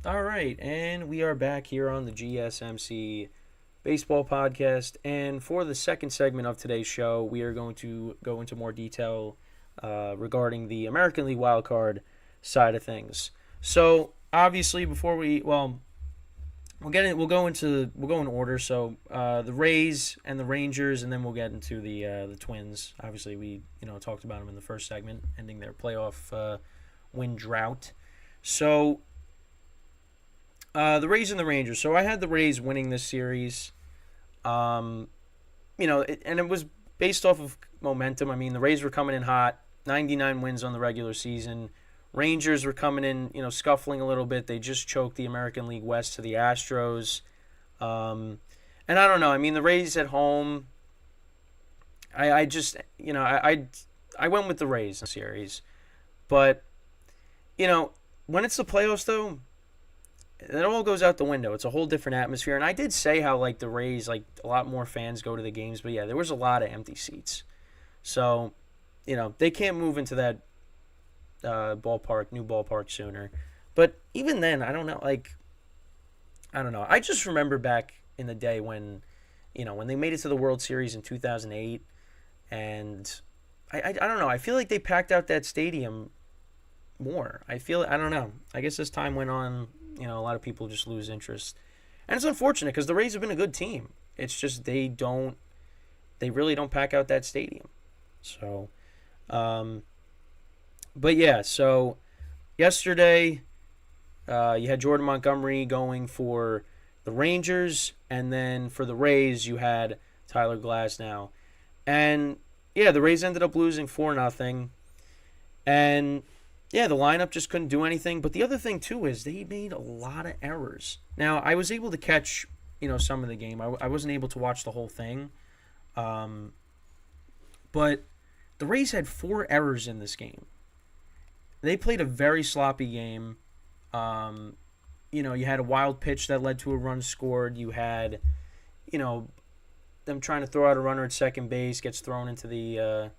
All right, and we are back here on the GSMC Baseball Podcast. And for the second segment of today's show, we are going to go into more detail regarding the American League wildcard side of things. So, obviously, before we'll go in order. So, the Rays and the Rangers, and then we'll get into the Twins. Obviously, we talked about them in the first segment, ending their playoff win drought. So, the Rays and the Rangers. So I had the Rays winning this series. Um, and it was based off of momentum. I mean, the Rays were coming in hot, 99 wins on the regular season. Rangers were coming in, scuffling a little bit. They just choked the American League West to the Astros. And I don't know. I mean, the Rays at home. I just, I went with the Rays in the series, but when it's the playoffs though, it all goes out the window. It's a whole different atmosphere. And I did say how like the Rays, like a lot more fans go to the games, but yeah, there was a lot of empty seats. So, they can't move into that new ballpark sooner. But even then, I don't know. Like, I don't know. I just remember back in the day when, when they made it to the World Series in 2008, and I don't know. I feel like they packed out that stadium more. I don't know. I guess as time went on, a lot of people just lose interest, and it's unfortunate because the Rays have been a good team. It's just they really don't pack out that stadium. So, but yeah. So yesterday, you had Jordan Montgomery going for the Rangers, and then for the Rays, you had Tyler Glasnow, and yeah, the Rays ended up losing 4-0, and yeah, the lineup just couldn't do anything. But the other thing too is they made a lot of errors. Now I was able to catch some of the game. I wasn't able to watch the whole thing, but the Rays had 4 errors in this game. They played a very sloppy game. You had a wild pitch that led to a run scored. You had, them trying to throw out a runner at second base, gets thrown into the.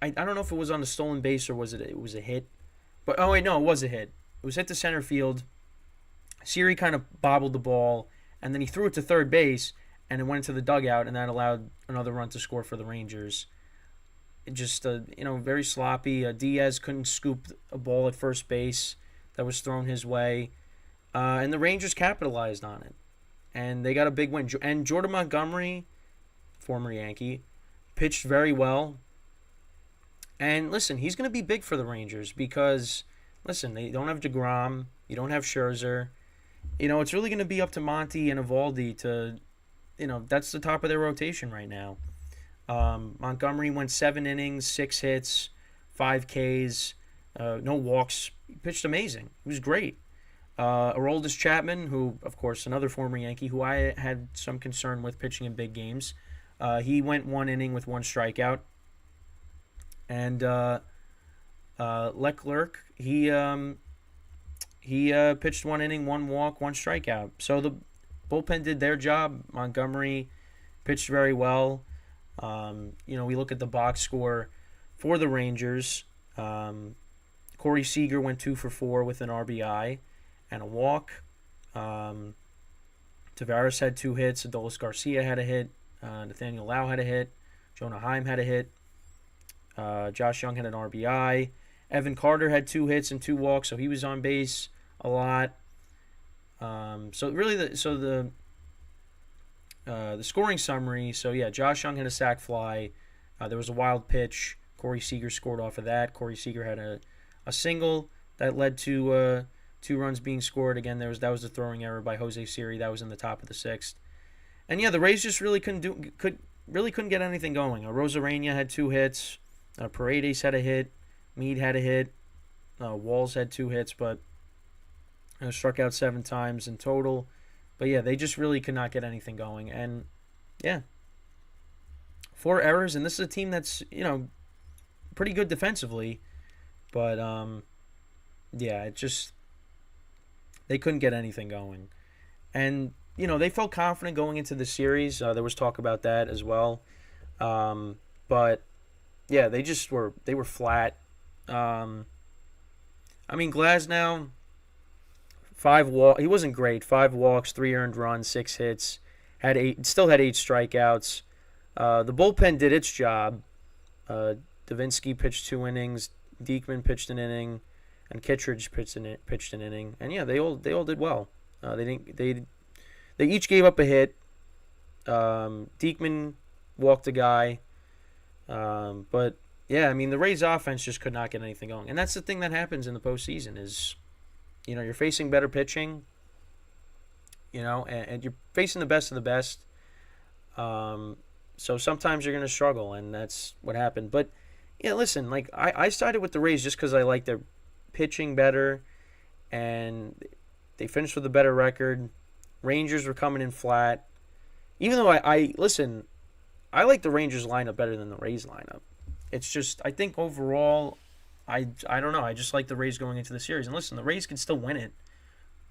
I don't know if it was on the stolen base or it was a hit. But oh wait, no, it was a hit. It was hit to center field. Siri kind of bobbled the ball, and then he threw it to third base, and it went into the dugout, and that allowed another run to score for the Rangers. It just very sloppy. Diaz couldn't scoop a ball at first base that was thrown his way, and the Rangers capitalized on it, and they got a big win. And Jordan Montgomery, former Yankee, pitched very well. And listen, he's going to be big for the Rangers because, listen, they don't have DeGrom. You don't have Scherzer. It's really going to be up to Monty and Evaldi to, that's the top of their rotation right now. Montgomery went 7 innings, 6 hits, 5 Ks, no walks. He pitched amazing. He was great. Aroldis Chapman, who, of course, another former Yankee, who I had some concern with pitching in big games, he went 1 inning with 1 strikeout. And Leclerc, he pitched 1 inning, 1 walk, 1 strikeout. So the bullpen did their job. Montgomery pitched very well. We look at the box score for the Rangers. Corey Seager went 2 for 4 with an RBI and a walk. Tavares had 2 hits. Adolis Garcia had a hit. Nathaniel Lau had a hit. Jonah Heim had a hit. Josh Young had an RBI. Evan Carter had 2 hits and 2 walks, so he was on base a lot. So really, the scoring summary. So yeah, Josh Young had a sac fly. There was a wild pitch. Corey Seager scored off of that. Corey Seager had a single that led to 2 runs being scored. Again, that was the throwing error by Jose Siri. That was in the top of the 6th. And yeah, the Rays just really couldn't get anything going. Rosarena had 2 hits. Paredes had a hit. Meade had a hit. Walls had 2 hits, but struck out 7 times in total. But yeah, they just really could not get anything going. And yeah, 4 errors, and this is a team that's pretty good defensively, but yeah, it just they couldn't get anything going. And they felt confident going into the series. There was talk about that as well, but yeah, they were flat. I mean, Glasnow, He wasn't great. 5 walks, 3 earned runs, 6 hits. Still had 8 strikeouts. The bullpen did its job. Davinsky pitched 2 innings. Diekman pitched an inning, and Kittredge pitched an inning. And yeah, they all did well. They each gave up a hit. Diekman walked a guy. But yeah, I mean, the Rays offense just could not get anything going. And that's the thing that happens in the postseason is, you're facing better pitching, and you're facing the best of the best. So sometimes you're going to struggle, and that's what happened. But, yeah, listen, like, I started with the Rays just because I like their pitching better, and they finished with a better record. Rangers were coming in flat. Even though I like the Rangers lineup better than the Rays lineup. It's just, I think overall, I don't know. I just like the Rays going into the series. And listen, the Rays can still win it,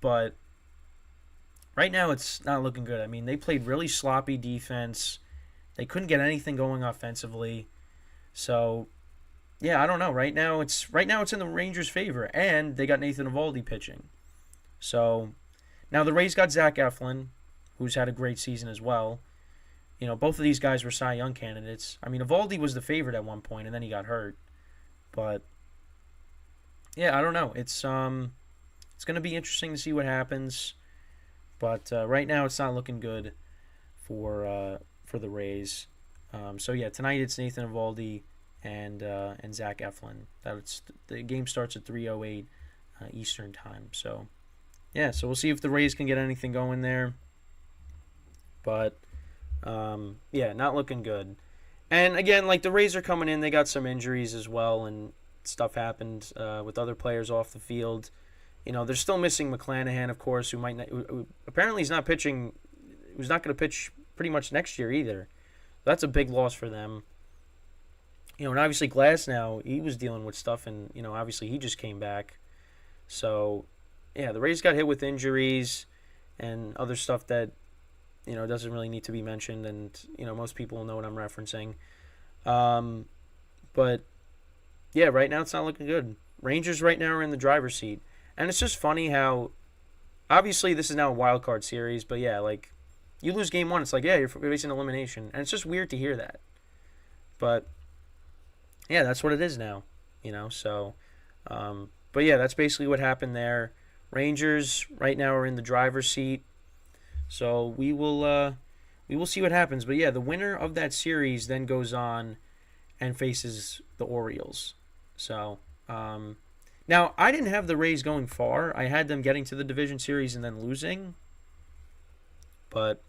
but right now it's not looking good. I mean, they played really sloppy defense. They couldn't get anything going offensively. So, yeah, I don't know. Right now it's in the Rangers' favor, and they got Nathan Eovaldi pitching. So, now the Rays got Zach Eflin, who's had a great season as well. Both of these guys were Cy Young candidates. I mean, Eovaldi was the favorite at one point, and then he got hurt. But yeah, I don't know. It's going to be interesting to see what happens. But right now, it's not looking good for the Rays. So yeah, tonight it's Nathan Eovaldi and Zach Eflin. The game starts at 3:08 Eastern time. So yeah, so we'll see if the Rays can get anything going there. But yeah, not looking good. And again, like, the Rays are coming in, they got some injuries as well, and stuff happened with other players off the field. They're still missing McClanahan, of course, who apparently he's not pitching. He's not going to pitch pretty much next year either. That's a big loss for them. And obviously Glass now, he was dealing with stuff, and obviously he just came back. So yeah, the Rays got hit with injuries and other stuff that doesn't really need to be mentioned, and most people know what I'm referencing. But yeah, right now it's not looking good. Rangers right now are in the driver's seat, and it's just funny how, obviously this is now a wild card series, but yeah, like, you lose game one, it's like, yeah, you're facing elimination, and it's just weird to hear that. But yeah, that's what it is now, So, but yeah, that's basically what happened there. Rangers right now are in the driver's seat. So we will see what happens. But yeah, the winner of that series then goes on and faces the Orioles. So now I didn't have the Rays going far. I had them getting to the division series and then losing. But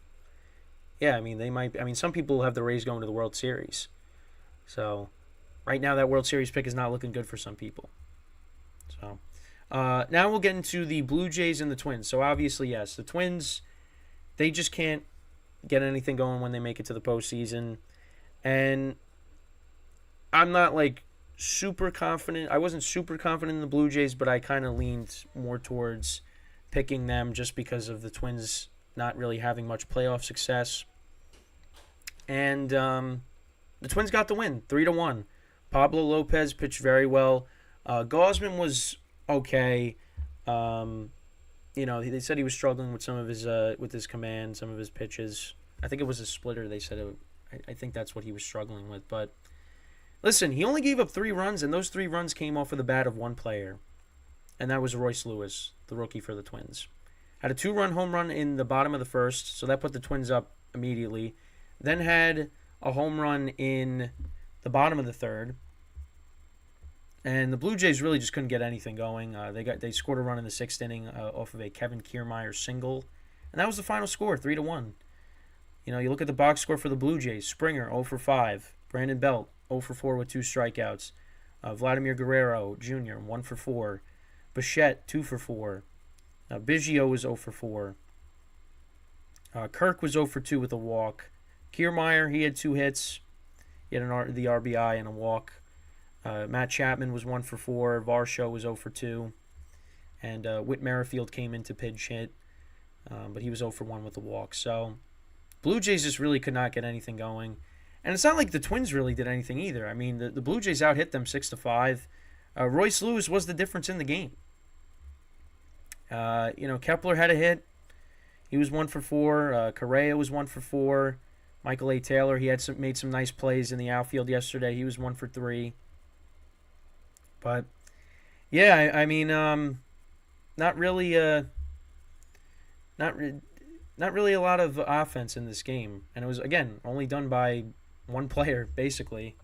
yeah, I mean some people have the Rays going to the World Series. So right now that World Series pick is not looking good for some people. So now we'll get into the Blue Jays and the Twins. So obviously, yes, the Twins, they just can't get anything going when they make it to the postseason. And I'm not, like, super confident. I wasn't super confident in the Blue Jays, but I kind of leaned more towards picking them just because of the Twins not really having much playoff success. And the Twins got the win, 3-1. Pablo Lopez pitched very well. Gausman was okay. They said he was struggling with some of his command, some of his pitches. I think it was a splitter. They said I think that's what he was struggling with. But listen, he only gave up 3 runs, and those 3 runs came off of the bat of one player, and that was Royce Lewis, the rookie for the Twins. Had a 2-run home run in the bottom of the first, so that put the Twins up immediately. Then had a home run in the bottom of the third. And the Blue Jays really just couldn't get anything going. They scored a run in the 6th inning off of a Kevin Kiermaier single, and that was the final score, 3-1. You look at the box score for the Blue Jays: Springer 0 for 5, Brandon Belt 0 for 4 with 2 strikeouts, Vladimir Guerrero Jr. 1 for 4, Bichette 2 for 4, Biggio was 0 for 4, Kirk was 0 for 2 with a walk. Kiermaier, he had 2 hits, he had the RBI and a walk. Matt Chapman was 1 for 4. Varsho was 0 for 2. And Whit Merrifield came in to pinch hit, but he was 0 for 1 with a walk. So Blue Jays just really could not get anything going. And it's not like the Twins really did anything either. I mean, the Blue Jays out-hit them 6-5. Royce Lewis was the difference in the game. Kepler had a hit. He was 1 for 4. Correa was 1 for 4. Michael A. Taylor, he had made some nice plays in the outfield yesterday. He was 1 for 3. But yeah, I mean, not really, not not really a lot of offense in this game, and it was again only done by one player basically.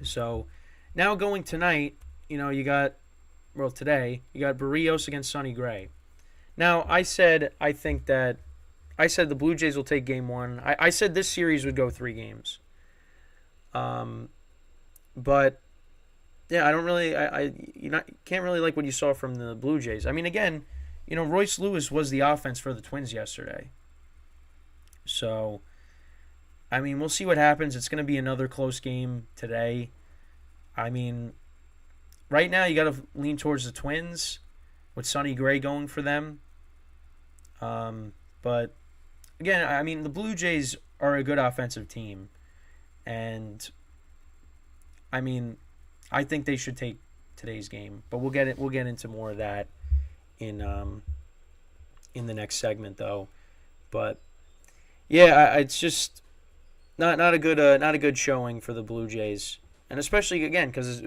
So now going tonight, today you got Barrios against Sonny Gray. Now I said the Blue Jays will take game 1. I said this series would go 3 games. But yeah, I don't really can't really like what you saw from the Blue Jays. I mean, again, Royce Lewis was the offense for the Twins yesterday. So I mean, we'll see what happens. It's going to be another close game today. I mean, right now you got to lean towards the Twins with Sonny Gray going for them. But again, I mean, the Blue Jays are a good offensive team, and I mean, I think they should take today's game. But we'll get into more of that in the next segment, though. But yeah, it's just not a good showing for the Blue Jays, and especially again because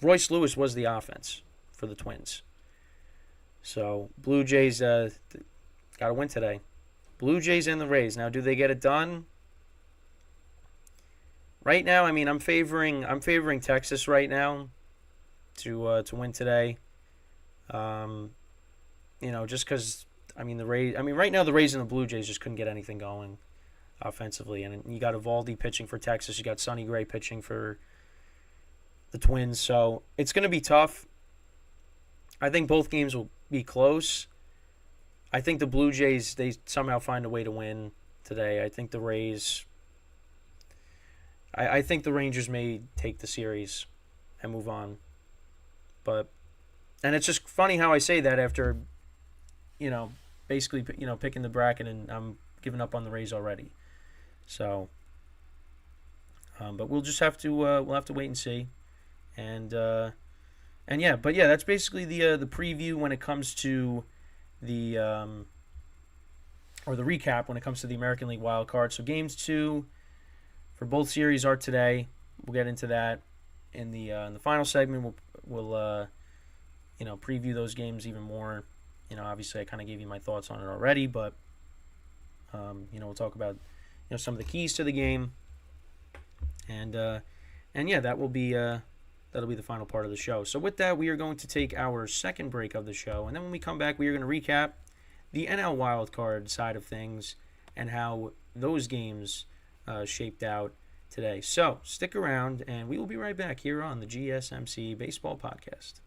Royce Lewis was the offense for the Twins. So Blue Jays got to win today. Blue Jays and the Rays. Now, do they get it done? Right now, I mean, I'm favoring Texas right now to win today. Just because I mean the Rays. I mean, right now the Rays and the Blue Jays just couldn't get anything going offensively, and you got Eovaldi pitching for Texas. You got Sonny Gray pitching for the Twins. So it's going to be tough. I think both games will be close. I think the Blue Jays, they somehow find a way to win today. I think the Rays... I think the Rangers may take the series and move on. And it's just funny how I say that after, basically, picking the bracket, and I'm giving up on the Rays already. So, but we'll just have to wait and see. And that's basically the preview when it comes to the recap when it comes to the American League wild card. So games 2 for both series are today. We'll get into that in the final segment. We'll preview those games even more. Obviously I kind of gave you my thoughts on it already, but we'll talk about some of the keys to the game, and that'll be the final part of the show. So with that, we are going to take our second break of the show, and then when we come back, we are going to recap the NL wildcard side of things and how those games shaped out today. So stick around, and we will be right back here on the GSMC Baseball Podcast.